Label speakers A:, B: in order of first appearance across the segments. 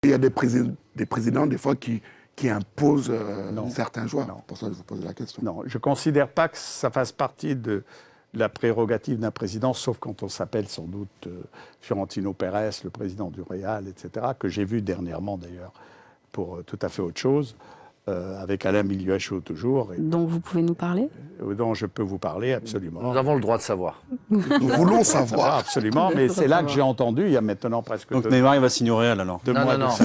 A: Il y a des présidents, des fois, qui imposent certains joueurs.
B: Non.
A: Pour ça, je vous pose la question.
B: Non, je ne considère pas que ça fasse partie de la prérogative d'un président, sauf quand on s'appelle sans doute Fiorentino Pérez, le président du Real, etc., que j'ai vu dernièrement d'ailleurs pour tout à fait autre chose, avec Alain Miliouacho toujours.
C: Dont vous pouvez nous parler?
B: Dont je peux vous parler, absolument.
D: Nous avons le droit de savoir.
A: Nous voulons savoir.
B: Absolument, mais c'est là que j'ai entendu, il y a maintenant presque
E: Donc Neymar, il va signer au Real alors.
B: 2 mois
D: non.
B: de ça.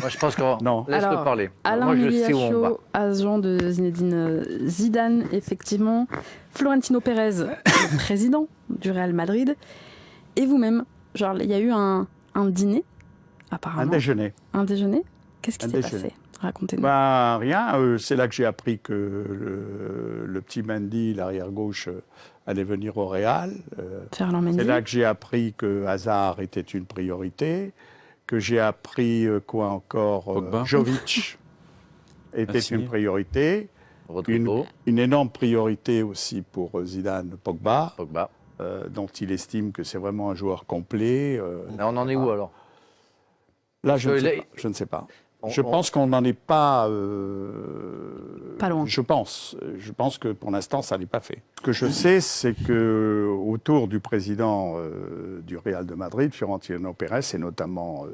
D: Moi, je pense qu'on
B: Non.
D: laisse-le parler.
C: Alain
D: Moi, je sais où on va.
C: Miliouacho, agent de Zinedine Zidane, effectivement. Florentino Pérez, le président du Real Madrid. Et vous-même, genre, il y a eu un dîner, apparemment.
B: Un déjeuner.
C: Un déjeuner. Qu'est-ce qui
B: Un
C: s'est
B: déjeuner.
C: passé? Racontez-nous.
B: Ben, rien. C'est là que j'ai appris que le petit Mendy, l'arrière-gauche, allait venir au Real.
C: Ferland Mendy.
B: C'est là que j'ai appris que Hazard était une priorité, que j'ai appris quoi encore
E: Pogba.
B: Jovic était
E: Merci.
B: une priorité.
D: Rodrigo,
B: Une énorme priorité aussi pour Zidane, Pogba,
D: Pogba.
B: dont il estime que c'est vraiment un joueur complet.
D: Là, on en est où alors?
B: Là, je
D: Parce
B: ne
D: que
B: sais
D: là,
B: pas. Je ne sais pas.
D: on-
B: Je
D: on-
B: pense qu'on n'en est pas...
C: Pas loin.
B: Je pense que pour l'instant, ça n'est pas fait. Ce que je sais, c'est que autour du président du Real de Madrid, Fiorentino Pérez, et notamment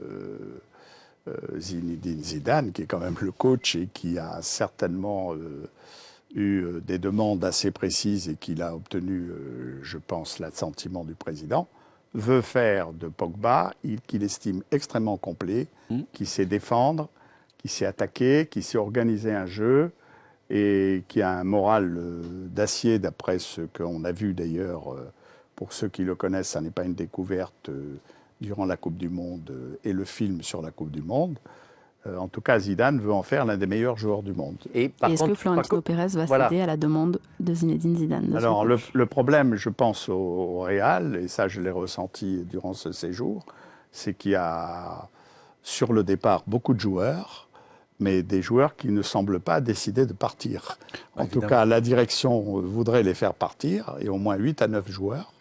B: Zinedine Zidane, qui est quand même le coach et qui a certainement eu des demandes assez précises et qu'il a obtenu, je pense, l'assentiment du président, veut faire de Pogba, qu'il estime extrêmement complet, qui sait défendre, qui sait attaquer, qui sait organiser un jeu et qui a un moral d'acier, d'après ce qu'on a vu d'ailleurs. Pour ceux qui le connaissent, ça n'est pas une découverte durant la Coupe du Monde et le film sur la Coupe du Monde. En tout cas, Zidane veut en faire l'un des meilleurs joueurs du monde.
D: Et par
C: Et est-ce que
D: contre,
C: Florentino Pérez va
D: voilà.
C: céder à la demande de Zinedine Zidane? de
B: Alors,
C: son coach
B: le problème, je pense, au Real, et ça je l'ai ressenti durant ce séjour, c'est qu'il y a sur le départ beaucoup de joueurs, mais des joueurs qui ne semblent pas décider de partir. En tout cas, la direction voudrait les faire partir, et au moins 8 à 9 joueurs,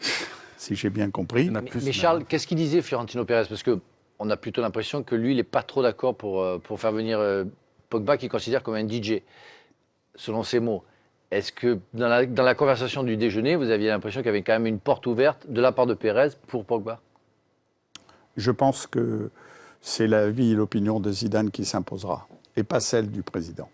B: si j'ai bien compris.
E: Il y en a
D: mais,
E: plus,
D: mais Charles, qu'est-ce qu'il disait Fiorentino Pérez? Parce qu'on a plutôt l'impression que lui, il n'est pas trop d'accord pour faire venir Pogba, qu'il considère comme un DJ, selon ses mots. Est-ce que dans la conversation du déjeuner, vous aviez l'impression qu'il y avait quand même une porte ouverte de la part de Pérez pour Pogba?
B: Je pense que c'est l'avis et l'opinion de Zidane qui s'imposera, et pas celle du président.